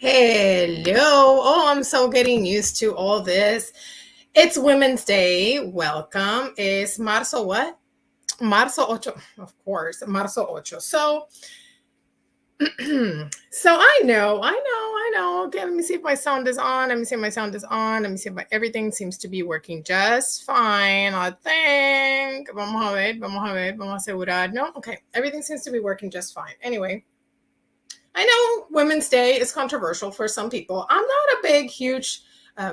Hello. Oh, I'm so getting used to all this. It's Women's Day. Welcome. It's Marzo what? Marzo ocho. Of course, Marzo ocho. So I know. Okay, let me see if my sound is on. Let me see if my sound is on. Let me see if everything seems to be working just fine. I think. Vamos a asegurar. No, okay. Everything seems to be working just fine. Anyway, I know Women's Day is controversial for some people. I'm not a big, huge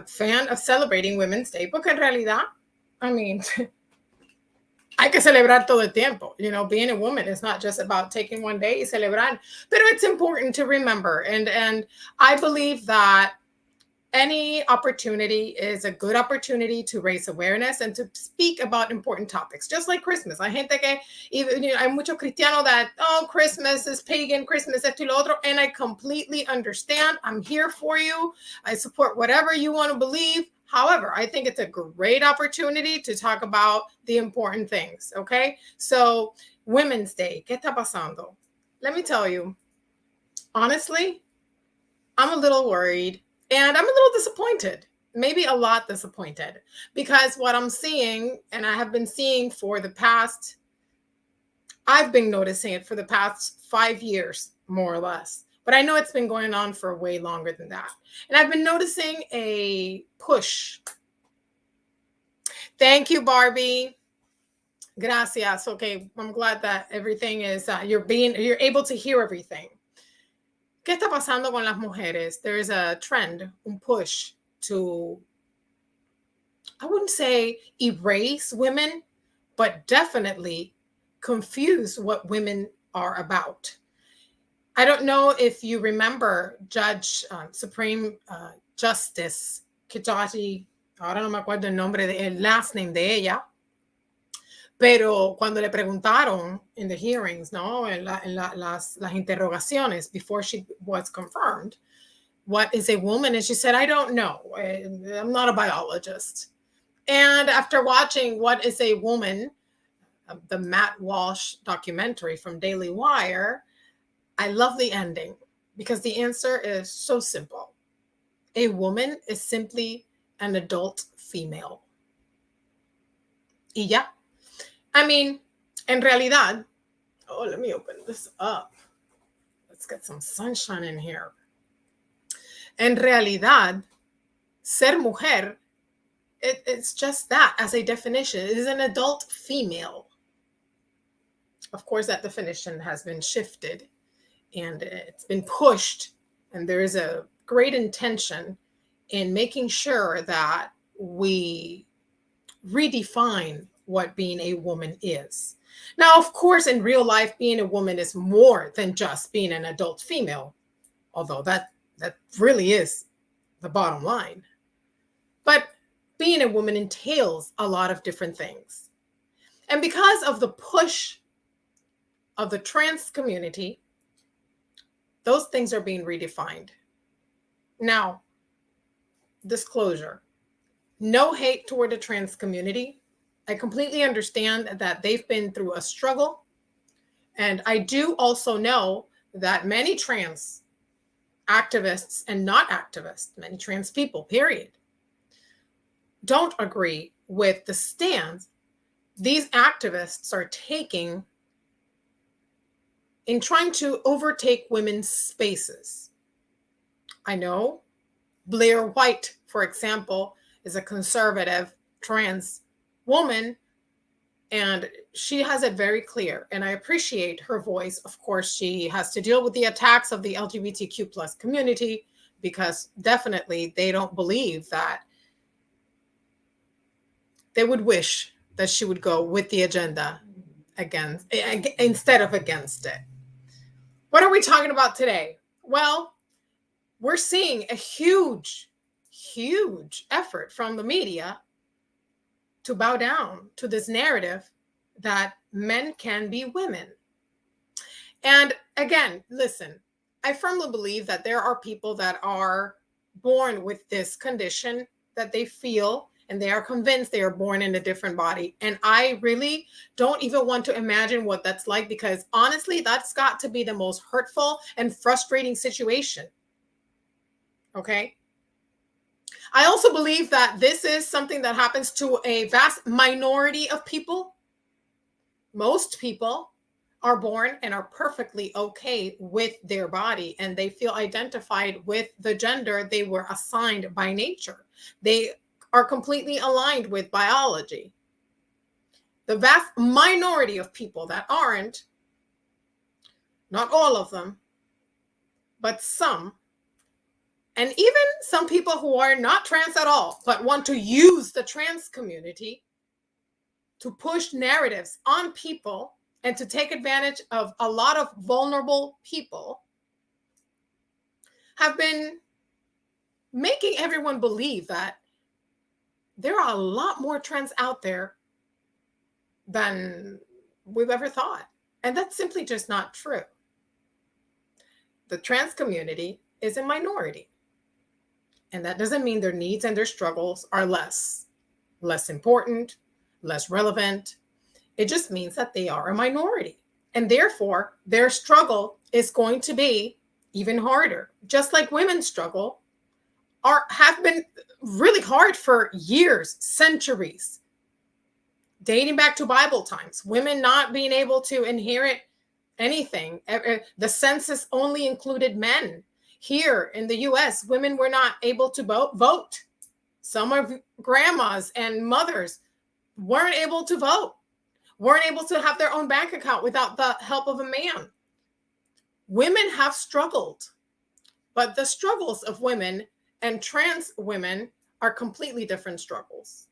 fan of celebrating Women's Day, porque en realidad, I mean, hay que celebrar todo el tiempo. You know, being a woman is not just about taking one day y celebrar, but it's important to remember. And I believe that any opportunity is a good opportunity to raise awareness and to speak about important topics, just like Christmas. Hay gente que, hay mucho cristiano that, oh, Christmas is pagan, Christmas esto y lo otro, and I completely understand. I'm here for you. I support whatever you want to believe. However, I think it's a great opportunity to talk about the important things, okay? So, Women's Day, ¿qué está pasando? Let me tell you, honestly, I'm a little worried. And I'm a little disappointed, maybe a lot disappointed, because what I'm seeing, and I have been seeing I've been noticing it for the past 5 years, more or less. But I know it's been going on for way longer than that. And I've been noticing a push. Thank you, Barbie. Gracias. Okay, I'm glad that everything is, you're able to hear everything. ¿Qué está pasando con las mujeres? There's a trend, un push to, I wouldn't say erase women, but definitely confuse what women are about. I don't know if you remember Supreme Justice Kitati, ahora no me acuerdo el last name de ella, pero cuando le preguntaron in the hearings, ¿no? Las interrogaciones before she was confirmed, what is a woman? And she said, I don't know. I'm not a biologist. And after watching What is a Woman, the Matt Walsh documentary from Daily Wire, I love the ending because the answer is so simple. A woman is simply an adult female. Y ya. I mean, en realidad, oh, let me open this up. Let's get some sunshine in here. En realidad, ser mujer, it's just that as a definition. It is an adult female. Of course, that definition has been shifted and it's been pushed. And there is a great intention in making sure that we redefine what being a woman is. Now, of course, in real life, being a woman is more than just being an adult female, although that really is the bottom line. But being a woman entails a lot of different things. And because of the push of the trans community, those things are being redefined. Now, disclosure, no hate toward the trans community. I completely understand that they've been through a struggle. And I do also know that many trans activists and not activists, many trans people, period, don't agree with the stance these activists are taking in trying to overtake women's spaces. I know Blair White, for example, is a conservative trans woman, and she has it very clear, and I appreciate her voice. Of course, she has to deal with the attacks of the LGBTQ plus community because definitely they don't believe that. They would wish that she would go with the agenda instead of against it. What are we talking about today? Well, we're seeing a huge effort from the media to bow down to this narrative that men can be women. And again, listen, I firmly believe that there are people that are born with this condition that they feel and they are convinced they are born in a different body. And I really don't even want to imagine what that's like, because honestly, that's got to be the most hurtful and frustrating situation. Okay. I also believe that this is something that happens to a vast minority of people. Most people are born and are perfectly okay with their body, and they feel identified with the gender they were assigned by nature. They are completely aligned with biology. The vast minority of people that aren't, not all of them, but some, and even some people who are not trans at all, but want to use the trans community to push narratives on people and to take advantage of a lot of vulnerable people, have been making everyone believe that there are a lot more trans out there than we've ever thought. And that's simply just not true. The trans community is a minority. And that doesn't mean their needs and their struggles are less important, less relevant. It just means that they are a minority. And therefore, their struggle is going to be even harder. Just like women's struggle have been really hard for years, centuries, dating back to Bible times. Women not being able to inherit anything. The census only included men. Here in the US, women were not able to vote. Some of grandmas and mothers weren't able to vote, weren't able to have their own bank account without the help of a man. Women have struggled, but the struggles of women and trans women are completely different struggles.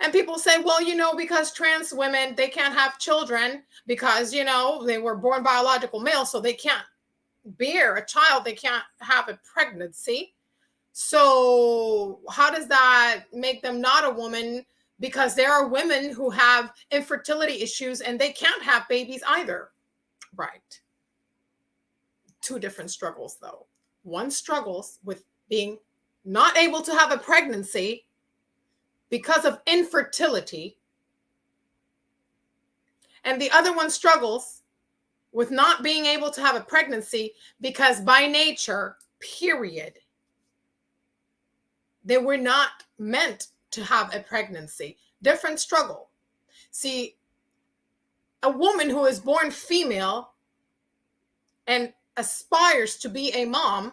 And people say, well, because trans women, they can't have children because, they were born biological male, so they can't bear a child, they can't have a pregnancy. So how does that make them not a woman? Because there are women who have infertility issues and they can't have babies either. Right. Two different struggles, though. One struggles with being not able to have a pregnancy because of infertility, and the other one struggles with not being able to have a pregnancy because by nature, period, they were not meant to have a pregnancy. Different struggle. See, a woman who is born female and aspires to be a mom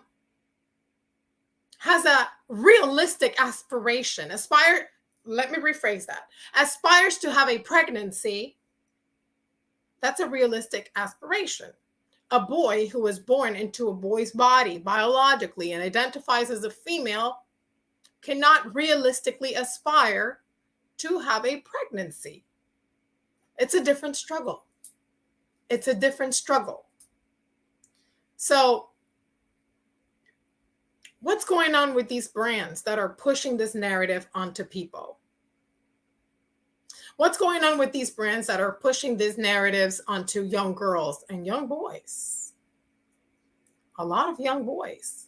has a realistic aspiration. Let me rephrase that. Aspires to have a pregnancy. That's a realistic aspiration. A boy who was born into a boy's body biologically and identifies as a female cannot realistically aspire to have a pregnancy. It's a different struggle. It's a different struggle. So, what's going on with these brands that are pushing this narrative onto people? What's going on with these brands that are pushing these narratives onto young girls and young boys? A lot of young boys.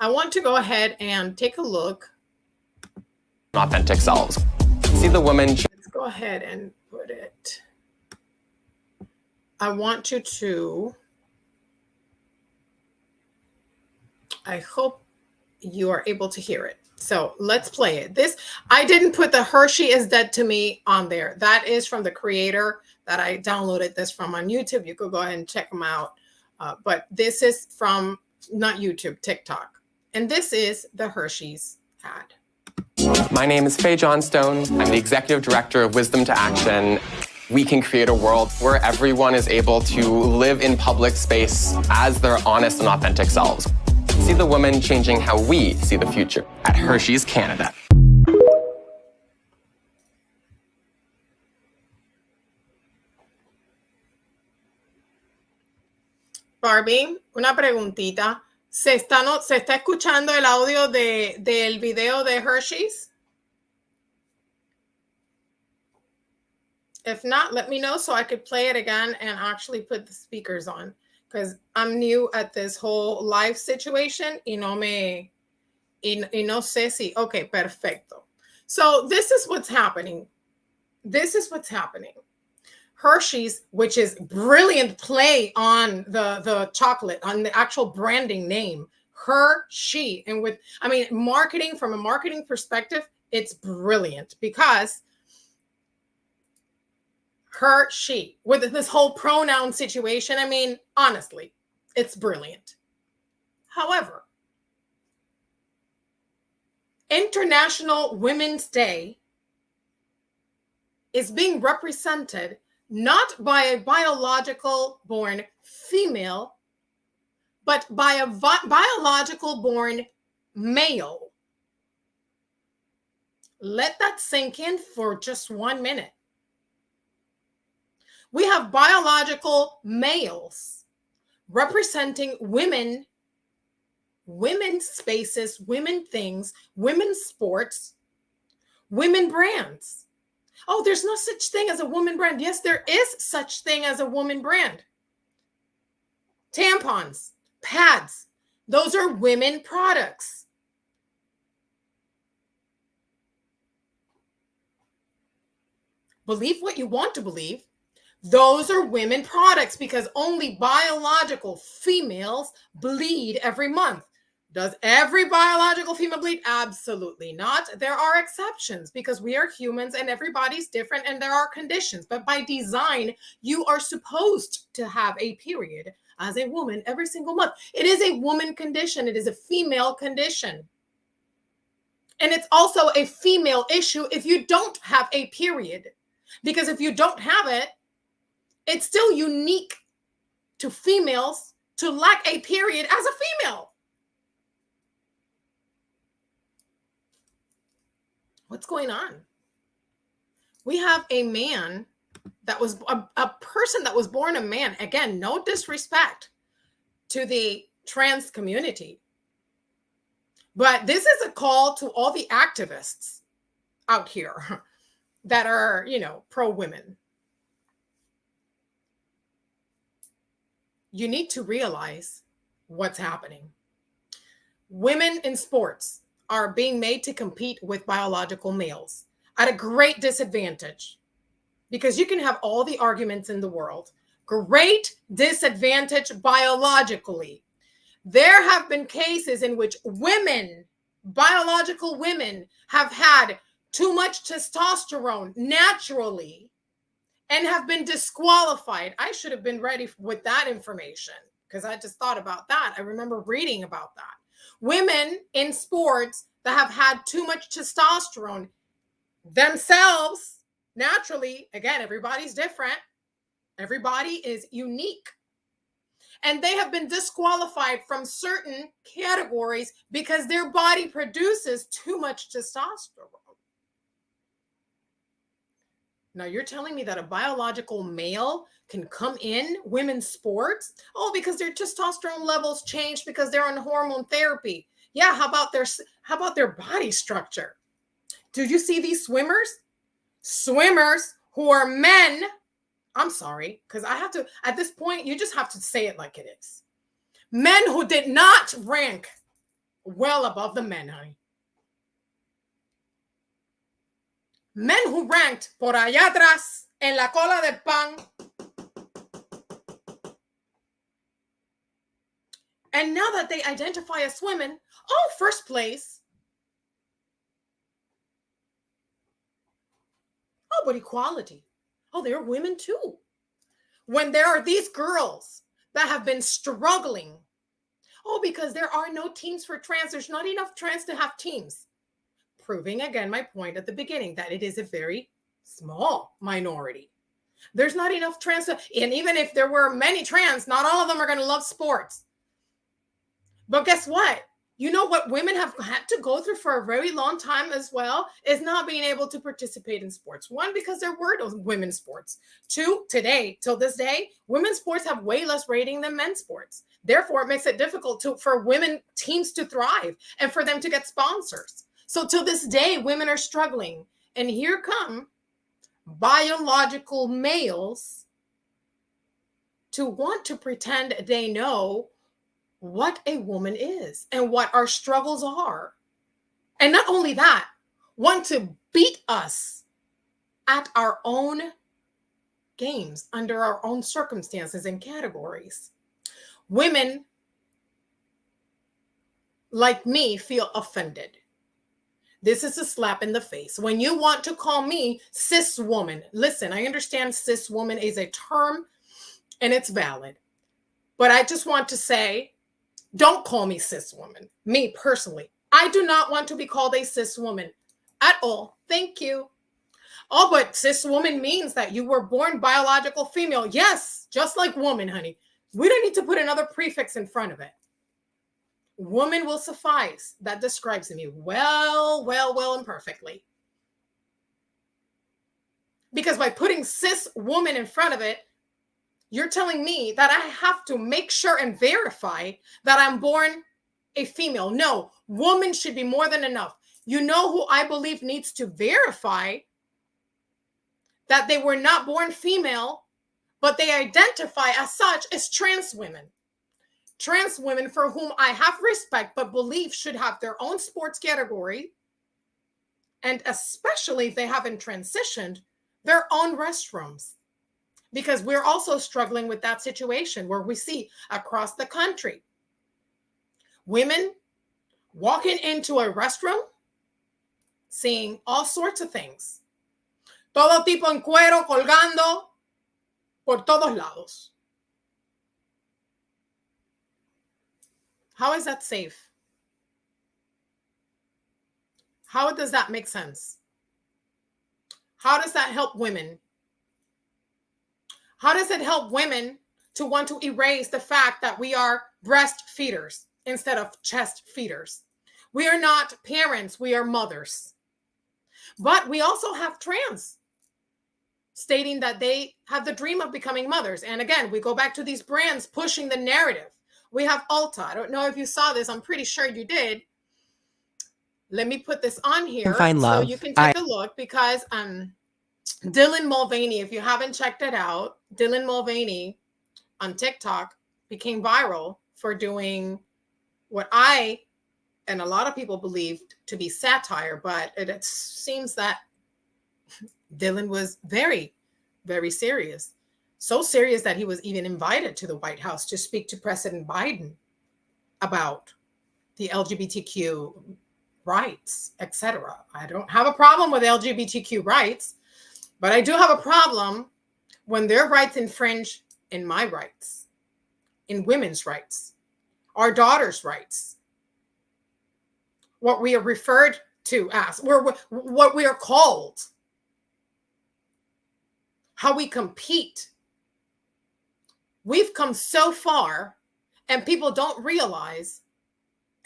I want to go ahead and take a look. Authentic selves. See the woman. Let's go ahead and put it. I want you to. I hope you are able to hear it. So let's play it. I didn't put the Hershey is dead to me on there. That is from the creator that I downloaded this from on YouTube. You could go ahead and check them out. But this is from, not YouTube, TikTok. And this is the Hershey's ad. My name is Faye Johnstone. I'm the executive director of Wisdom to Action. We can create a world where everyone is able to live in public space as their honest and authentic selves. See the women changing how we see the future at Hershey's Canada. Barbie, una preguntita. ¿Se está escuchando el audio del video de Hershey's? If not, let me know so I could play it again and actually put the speakers on. Because I'm new at this whole live situation y no sé si. Okay, perfecto. So this is what's happening. This is what's happening. Hershey's, which is brilliant play on the chocolate, on the actual branding name, Her, she. And marketing, from a marketing perspective, it's brilliant because her, she, with this whole pronoun situation, honestly, it's brilliant. However, International Women's Day is being represented not by a biological born female, but by a biological born male. Let that sink in for just 1 minute. We have biological males representing women, women's spaces, women things, women's sports, women brands. Oh, there's no such thing as a woman brand. Yes, there is such thing as a woman brand. Tampons, pads, those are women products. Believe what you want to believe. Those are women products because only biological females bleed every month. Does every biological female bleed? Absolutely not. There are exceptions because we are humans and everybody's different and there are conditions. But by design, you are supposed to have a period as a woman every single month. It is a woman condition. It is a female condition. And it's also a female issue if you don't have a period. Because if you don't have it, it's still unique to females to lack a period as a female. What's going on? We have a man that was a person that was born a man. Again, no disrespect to the trans community. But this is a call to all the activists out here that are, pro-women. You need to realize what's happening. Women in sports are being made to compete with biological males at a great disadvantage because you can have all the arguments in the world. Great disadvantage biologically. There have been cases in which women, biological women, have had too much testosterone naturally and have been disqualified. I should have been ready with that information because I just thought about that. I remember reading about that. Women in sports that have had too much testosterone themselves, naturally, again, everybody's different. Everybody is unique. And they have been disqualified from certain categories because their body produces too much testosterone. Now, you're telling me that a biological male can come in women's sports? Oh, because their testosterone levels changed because they're on hormone therapy. Yeah, how about their body structure? Did you see these swimmers? Swimmers who are men. I'm sorry, because I have to, at this point, you just have to say it like it is. Men who did not rank well above the men, honey. Men who ranked por allá atrás, en la cola del pan. And now that they identify as women, oh, first place. Oh, but equality. Oh, they're women too. When there are these girls that have been struggling, oh, because there are no teams for trans, there's not enough trans to have teams. Proving again my point at the beginning that it is a very small minority. There's not enough trans, and even if there were many trans, not all of them are going to love sports. But guess what? You know what women have had to go through for a very long time as well is not being able to participate in sports. One, because there were no women's sports. Two, today, till this day, women's sports have way less rating than men's sports. Therefore, it makes it difficult for women teams to thrive and for them to get sponsors. So till this day, women are struggling. And here come biological males to want to pretend they know what a woman is and what our struggles are. And not only that, want to beat us at our own games under our own circumstances and categories. Women like me feel offended. This is a slap in the face. When you want to call me cis woman, listen, I understand cis woman is a term and it's valid. But I just want to say, don't call me cis woman. Me personally, I do not want to be called a cis woman at all. Thank you. Oh, but cis woman means that you were born biological female. Yes, just like woman, honey. We don't need to put another prefix in front of it. Woman will suffice. That describes me well, and perfectly. Because by putting cis woman in front of it, you're telling me that I have to make sure and verify that I'm born a female. No, woman should be more than enough. You know who I believe needs to verify that they were not born female, but they identify as such as trans women. Trans women for whom I have respect, but believe should have their own sports category. And especially if they haven't transitioned, their own restrooms. Because we're also struggling with that situation where we see across the country women walking into a restroom, seeing all sorts of things. Todo tipo en cuero colgando por todos lados. How is that safe? How does that make sense? How does that help women? How does it help women to want to erase the fact that we are breast feeders instead of chest feeders? We are not parents, we are mothers. But we also have trans stating that they have the dream of becoming mothers. And again, we go back to these brands pushing the narrative. We have Ulta. I don't know if you saw this. I'm pretty sure you did. Let me put this on here so you can take a look because Dylan Mulvaney, if you haven't checked it out, Dylan Mulvaney on TikTok became viral for doing what I and a lot of people believed to be satire, but it seems that Dylan was very, very serious. So serious that he was even invited to the White House to speak to President Biden about the LGBTQ rights, etc. I don't have a problem with LGBTQ rights, but I do have a problem when their rights infringe in my rights, in women's rights, our daughters' rights, what we are referred to as, what we are called, how we compete. We've come so far, and people don't realize,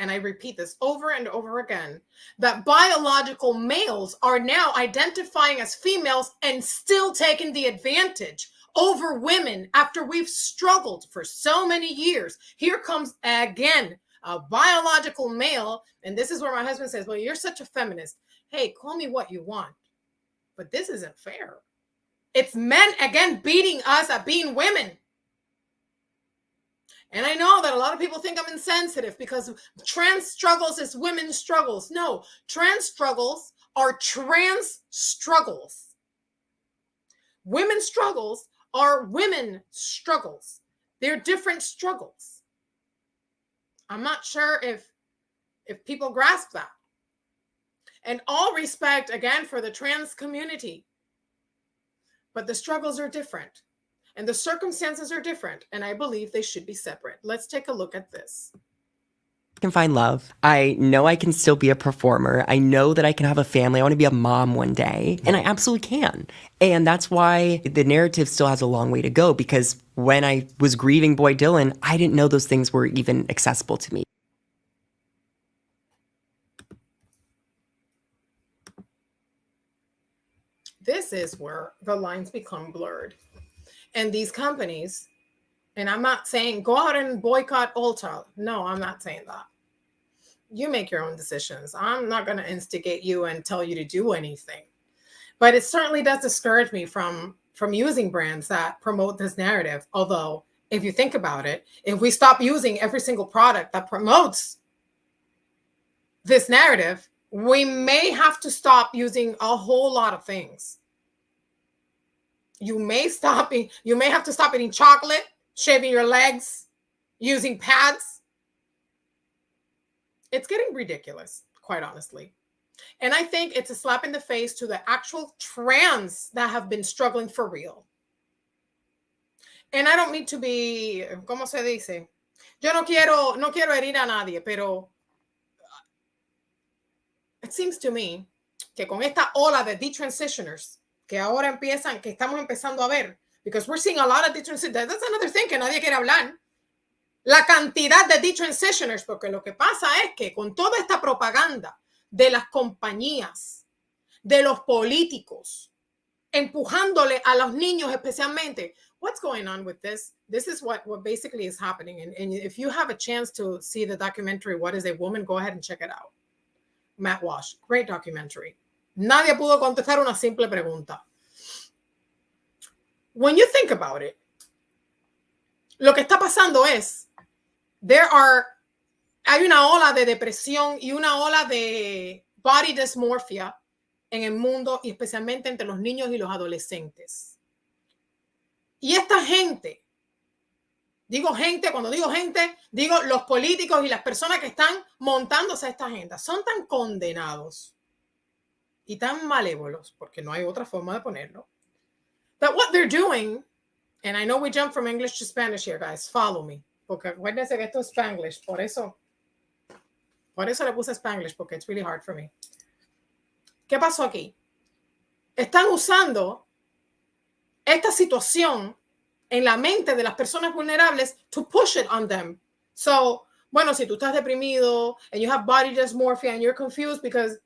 and I repeat this over and over again, that biological males are now identifying as females and still taking the advantage over women after we've struggled for so many years. Here comes again a biological male, and this is where my husband says, well, you're such a feminist. Hey, call me what you want, but this isn't fair. It's men, again, beating us at being women. And I know that a lot of people think I'm insensitive because trans struggles is women's struggles. No, trans struggles are trans struggles. Women's struggles are women's struggles. They're different struggles. I'm not sure if people grasp that. And all respect, again, for the trans community. But the struggles are different. And the circumstances are different. And I believe they should be separate. Let's take a look at this. I can find love. I know I can still be a performer. I know that I can have a family. I want to be a mom one day. And I absolutely can. And that's why the narrative still has a long way to go. Because when I was grieving Boy Dylan, I didn't know those things were even accessible to me. This is where the lines become blurred. And these companies, and I'm not saying go out and boycott Ulta. No, I'm not saying that. You make your own decisions. I'm not going to instigate you and tell you to do anything. But it certainly does discourage me from using brands that promote this narrative. Although, if you think about it, if we stop using every single product that promotes this narrative, we may have to stop using a whole lot of things. You may have to stop eating chocolate, shaving your legs, using pads. It's getting ridiculous, quite honestly. And I think it's a slap in the face to the actual trans that have been struggling for real. And I don't mean to be, ¿cómo se dice? Yo no quiero herir a nadie, pero it seems to me que con esta ola de detransitioners que ahora empiezan, que estamos empezando a ver, because we're seeing a lot of detransitioners, that's another thing que nadie quiere hablar. La cantidad de detransitioners, porque lo que pasa es que con toda esta propaganda de las compañías, de los políticos, empujándole a los niños especialmente, what's going on with this? This is what basically is happening. And if you have a chance to see the documentary, What is a Woman? Go ahead and check it out. Matt Walsh, great documentary. Nadie pudo contestar una simple pregunta. When you think about it, lo que está pasando es, hay una ola de depresión y una ola de body dysmorphia en el mundo y especialmente entre los niños y los adolescentes. Y esta gente, cuando digo gente, digo los políticos y las personas que están montándose a esta agenda, son tan condenados y tan malévolos, porque no hay otra forma de ponerlo, that what they're doing, and I know we jump from English to Spanish here, guys, follow me, porque acuérdense que esto es Spanglish, por eso le puse Spanglish, porque it's really hard for me. ¿Qué pasó aquí? Están usando esta situación en la mente de las personas vulnerables to push it on them. So, bueno, si tú estás deprimido and you have body dysmorphia and you're confused because,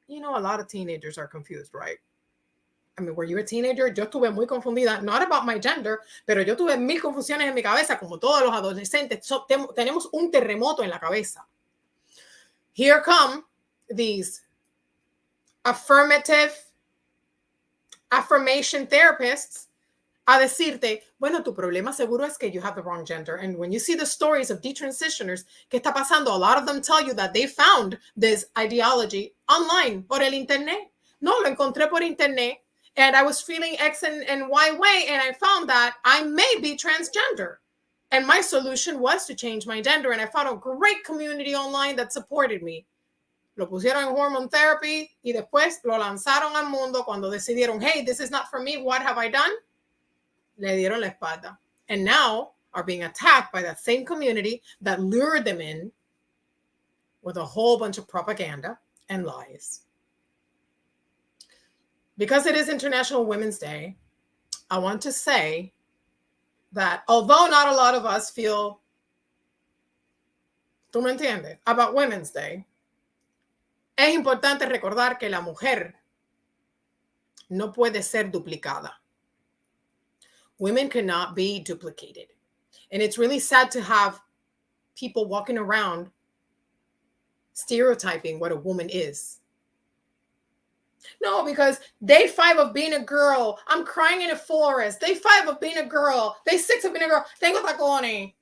you know, a lot of teenagers are confused, right? I mean, were you a teenager? Yo estuve muy confundida, not about my gender, pero yo tuve 1000 confusiones en mi cabeza, como todos los adolescentes. Tenemos un terremoto en la cabeza. Here come these affirmation therapists a decirte, bueno, tu problema seguro es que you have the wrong gender. And when you see the stories of detransitioners, ¿qué está pasando? A lot of them tell you that they found this ideology online, por el internet. No, lo encontré por internet. And I was feeling X and Y way, and I found that I may be transgender. And my solution was to change my gender. And I found a great community online that supported me. Lo pusieron en hormone therapy y después lo lanzaron al mundo cuando decidieron, hey, this is not for me, what have I done? Le dieron la espalda. And now are being attacked by that same community that lured them in with a whole bunch of propaganda and lies. Because it is International Women's Day, I want to say that although not a lot of us feel, tú me entiendes, about Women's Day, es importante recordar que la mujer no puede ser duplicada. Women cannot be duplicated. And it's really sad to have people walking around stereotyping what a woman is. No, because day 5 of being a girl, I'm crying in a forest. Day 5 of being a girl. Day 6 of being a girl, tengo tacones.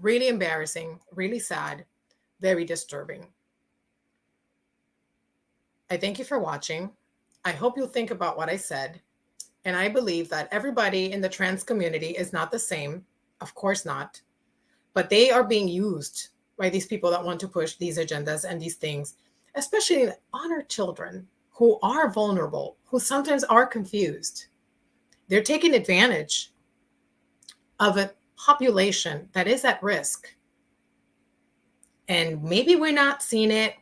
Really embarrassing, really sad, very disturbing. I thank you for watching. I hope you'll think about what I said. And I believe that everybody in the trans community is not the same. Of course not. But they are being used by these people that want to push these agendas and these things, especially on our children who are vulnerable, who sometimes are confused. They're taking advantage of a population that is at risk. And maybe we're not seeing it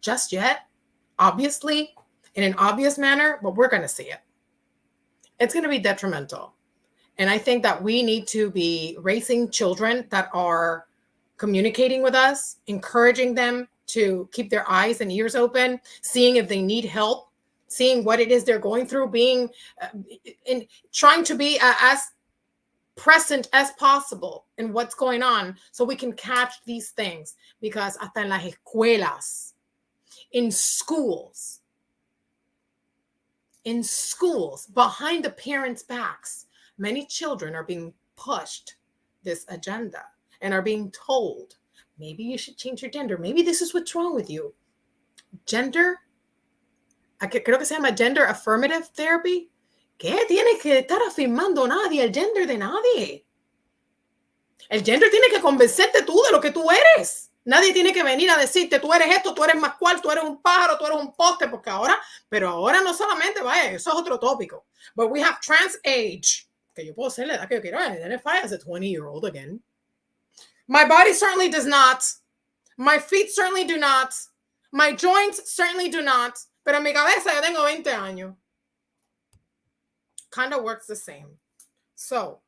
just yet, obviously, in an obvious manner, but we're going to see it. It's going to be detrimental. And I think that we need to be raising children that are communicating with us, encouraging them to keep their eyes and ears open, seeing if they need help, seeing what it is they're going through, being trying to be as present as possible in what's going on so we can catch these things. Because hasta en las escuelas, in schools, behind the parents' backs, many children are being pushed this agenda and are being told, maybe you should change your gender. Maybe this is what's wrong with you. Gender, creo que se llama gender affirmative therapy. ¿Qué tiene que estar afirmando nadie el gender de nadie? El gender tiene que convencerte tú de lo que tú eres. Nadie tiene que venir a decirte, tú eres esto, tú eres más cual, tú eres un pájaro, tú eres un poste, porque pero ahora no solamente, vaya, eso es otro tópico. But we have trans age, que yo puedo ser la edad que yo quiero identify as a 20-year-old again. My body certainly does not. My feet certainly do not. My joints certainly do not. Pero en mi cabeza yo tengo 20 años. Kind of works the same. So,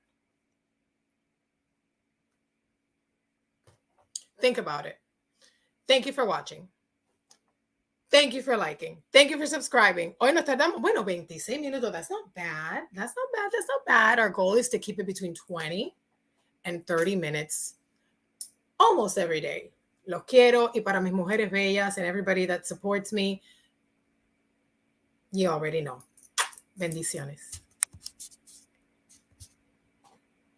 think about it. Thank you for watching. Thank you for liking. Thank you for subscribing. Hoy nos tardamos, 26 minutos. That's not bad. That's not bad. That's not bad. Our goal is to keep it between 20 and 30 minutes almost every day. Los quiero. Y para mis mujeres bellas and everybody that supports me, you already know. Bendiciones.